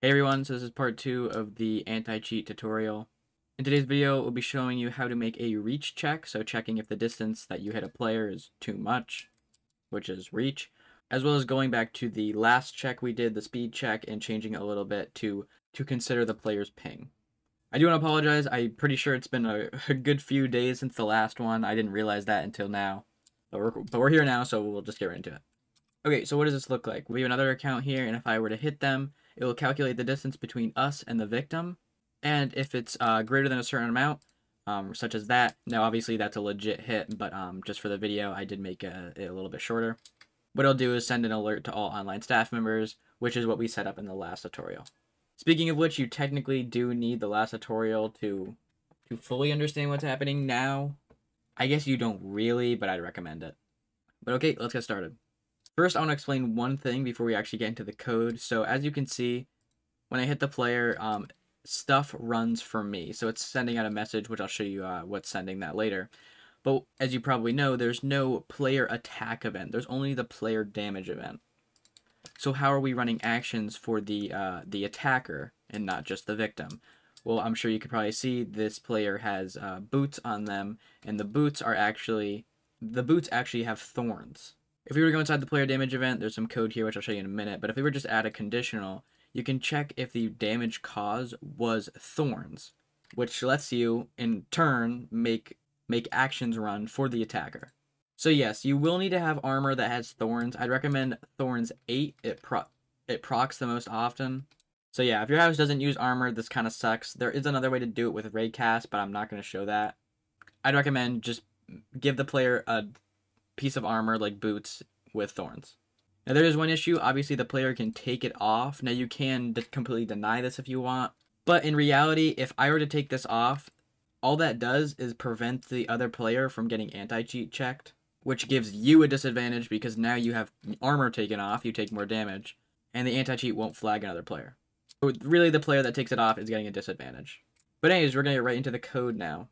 Hey everyone, so this is part 2 of the anti-cheat tutorial. In today's video, we'll be showing you how to make a reach check, so checking if the distance that you hit a player is too much, which is reach, as well as going back to the last check we did, the speed check, and changing it a little bit to consider the player's ping. I do want to apologize, I'm pretty sure it's been a good few days since the last one. I didn't realize that until now, but we're here now, so we'll just get right into it. Okay, so what does this look like? We have another account here, and if I were to hit them, it will calculate the distance between us and the victim. And if it's greater than a certain amount, such as that, now obviously that's a legit hit, but just for the video, I did make it a little bit shorter. What I'll do is send an alert to all online staff members, which is what we set up in the last tutorial. Speaking of which, you technically do need the last tutorial to fully understand what's happening now. I guess you don't really, but I'd recommend it. But okay, let's get started. First, I want to explain one thing before we actually get into the code. So as you can see, when I hit the player, stuff runs for me. So it's sending out a message, which I'll show you what's sending that later. But as you probably know, there's no player attack event. There's only the player damage event. So how are we running actions for the attacker and not just the victim? Well, I'm sure you could probably see this player has boots on them, and the boots actually have thorns. If we were to go inside the player damage event, there's some code here which I'll show you in a minute, but if we were just add a conditional, you can check if the damage cause was thorns, which lets you, in turn, make actions run for the attacker. So yes, you will need to have armor that has thorns. I'd recommend thorns 8, it procs the most often. So yeah, if your house doesn't use armor, this kind of sucks. There is another way to do it with raycast, but I'm not going to show that. I'd recommend just give the player a piece of armor like boots with thorns. Now there is one issue. Obviously the player can take it off. Now you can completely deny this if you want, but in reality, if I were to take this off, all that does is prevent the other player from getting anti-cheat checked, which gives you a disadvantage because now you have armor taken off, you take more damage, and the anti-cheat won't flag another player. So really the player that takes it off is getting a disadvantage. But anyways, we're going to get right into the code now.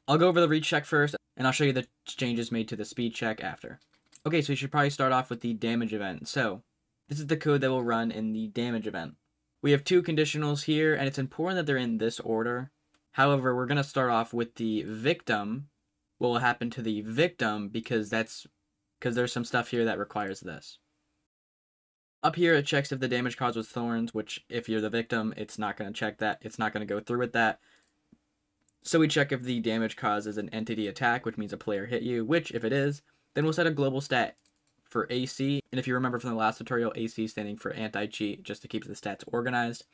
I'll go over the reach check first, and I'll show you the changes made to the speed check after. Okay, so you should probably start off with the damage event. So, this is the code that will run in the damage event. We have two conditionals here, and it's important that they're in this order. However, we're going to start off with the victim. What will happen to the victim, because there's some stuff here that requires this. Up here, it checks if the damage caused was thorns, which if you're the victim, it's not going to check that. It's not going to go through with that. So we check if the damage caused is an entity attack, which means a player hit you, which if it is, then we'll set a global stat for AC. And if you remember from the last tutorial, AC standing for anti-cheat, just to keep the stats organized.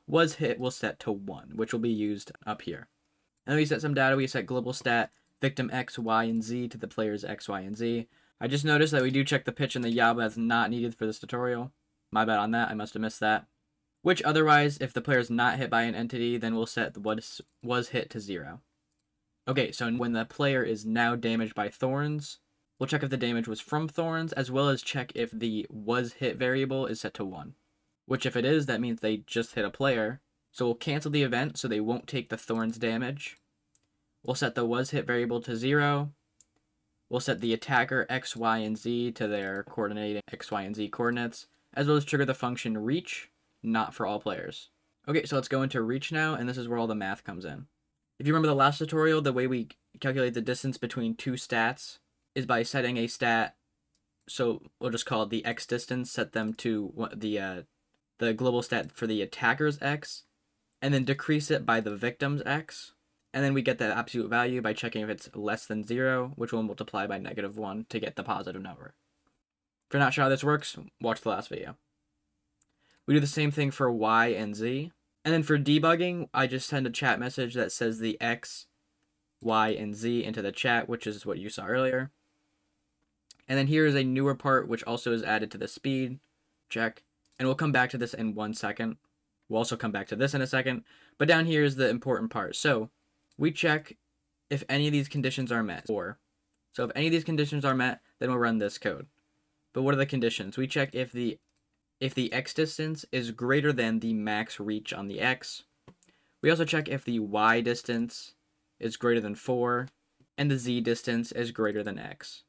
Was hit will set to 1, which will be used up here. And then we set some data. We set global stat victim X, Y, and Z to the players X, Y, and Z. I just noticed that we do check the pitch and the yaw, but that's not needed for this tutorial. My bad on that. I must have missed that. Which otherwise, if the player is not hit by an entity, then we'll set the was hit to 0. Okay, so when the player is now damaged by thorns, we'll check if the damage was from thorns, as well as check if the was hit variable is set to 1. Which if it is, that means they just hit a player. So we'll cancel the event so they won't take the thorns damage. We'll set the was hit variable to 0. We'll set the attacker X, Y, and Z to their coordinating X, Y, and Z coordinates, as well as trigger the function reach, not for all players. Okay, so let's go into reach now, and this is where all the math comes in. If you remember the last tutorial, the way we calculate the distance between two stats is by setting a stat, so we'll just call it the X distance, set them to the global stat for the attacker's X, and then decrease it by the victim's X, and then we get the absolute value by checking if it's less than 0, which will multiply by -1 to get the positive number. If you're not sure how this works, watch the last video. We do the same thing for Y and Z. And then for debugging, I just send a chat message that says the X, Y, and Z into the chat, which is what you saw earlier. And then here is a newer part, which also is added to the speed check. And we'll come back to this in 1 second. We'll also come back to this in a second. But down here is the important part. So we check if any of these conditions are met. So if any of these conditions are met, then we'll run this code. But what are the conditions? We check if the X distance is greater than the max reach on the X. We also check if the Y distance is greater than 4, and the Z distance is greater than X.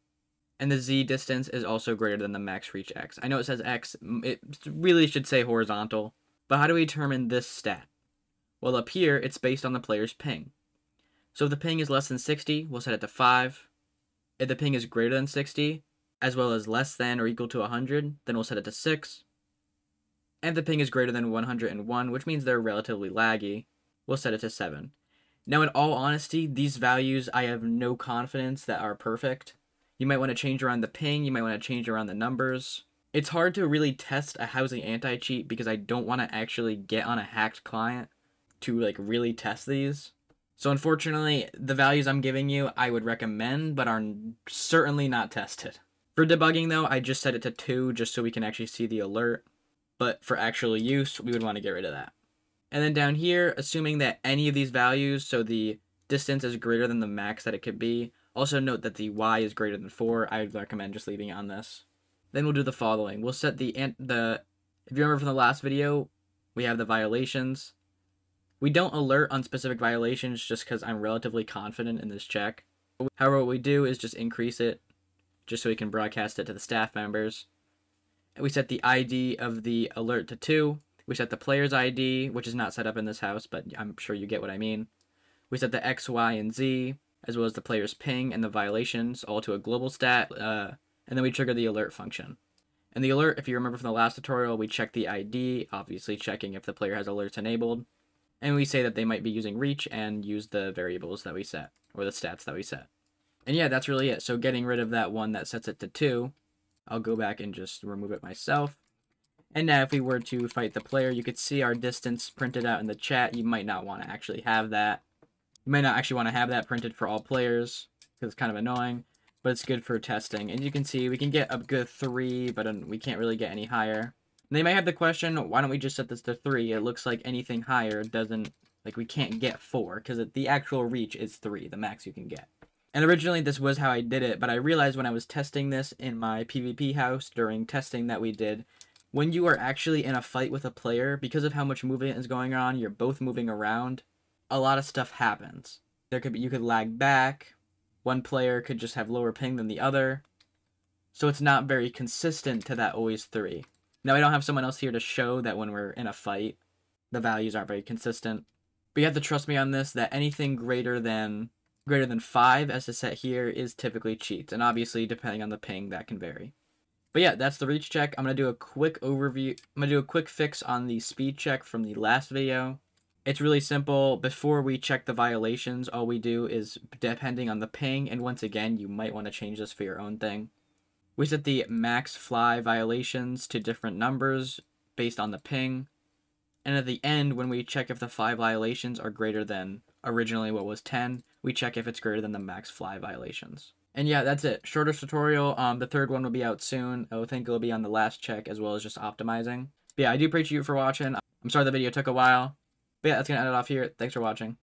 And the Z distance is also greater than the max reach X. I know it says X, it really should say horizontal, But how do we determine this stat? Well, up here, it's based on the player's ping. So if the ping is less than 60, we'll set it to 5. If the ping is greater than 60, as well as less than or equal to 100, then we'll set it to 6. And if the ping is greater than 101, which means they're relatively laggy, we'll set it to 7. Now, in all honesty, these values I have no confidence that are perfect. You might want to change around the ping, you might want to change around the numbers. It's hard to really test a housing anti-cheat because I don't want to actually get on a hacked client to like really test these. So unfortunately, the values I'm giving you I would recommend, but are certainly not tested. For debugging though, I just set it to 2 just so we can actually see the alert. But for actual use, we would want to get rid of that. And then down here, assuming that any of these values, so the distance is greater than the max that it could be, also note that the y is greater than 4, I would recommend just leaving it on this. Then we'll do the following. We'll set if you remember from the last video, we have the violations. We don't alert on specific violations just because I'm relatively confident in this check. However, what we do is just increase it, just so we can broadcast it to the staff members. And we set the ID of the alert to 2. We set the player's ID, which is not set up in this house, but I'm sure you get what I mean. We set the X, Y, and Z, as well as the player's ping and the violations, all to a global stat, and then we trigger the alert function. And the alert, if you remember from the last tutorial, we check the ID, obviously checking if the player has alerts enabled. And we say that they might be using reach and use the variables that we set, or the stats that we set. And yeah, that's really it. So getting rid of that one that sets it to 2, I'll go back and just remove it myself. And now if we were to fight the player, you could see our distance printed out in the chat. You might not want to actually have that. You might not actually want to have that printed for all players, because it's kind of annoying, but it's good for testing. And you can see we can get a good 3, but we can't really get any higher. And they might have the question, why don't we just set this to 3? It looks like anything higher doesn't, like we can't get 4, because the actual reach is 3, the max you can get. And originally this was how I did it, but I realized when I was testing this in my PvP house during testing that we did, when you are actually in a fight with a player, because of how much movement is going on, you're both moving around, a lot of stuff happens. You could lag back, one player could just have lower ping than the other, so it's not very consistent to that always 3. Now I don't have someone else here to show that when we're in a fight, the values aren't very consistent, but you have to trust me on this, that anything greater than 5 as is set here is typically cheats, and obviously depending on the ping that can vary. But yeah, that's the reach check. I'm going to do a quick overview. I'm going to do a quick fix on the speed check from the last video. It's really simple. Before we check the violations, all we do is depending on the ping, and once again, you might want to change this for your own thing. We set the max fly violations to different numbers based on the ping. And at the end, when we check if the fly violations are greater than originally what was 10, we check if it's greater than the max fly violations. And yeah, that's it. Shorter tutorial. The third one will be out soon. I think it'll be on the last check as well as just optimizing. But yeah, I do appreciate you for watching. I'm sorry the video took a while. But yeah, that's going to end it off here. Thanks for watching.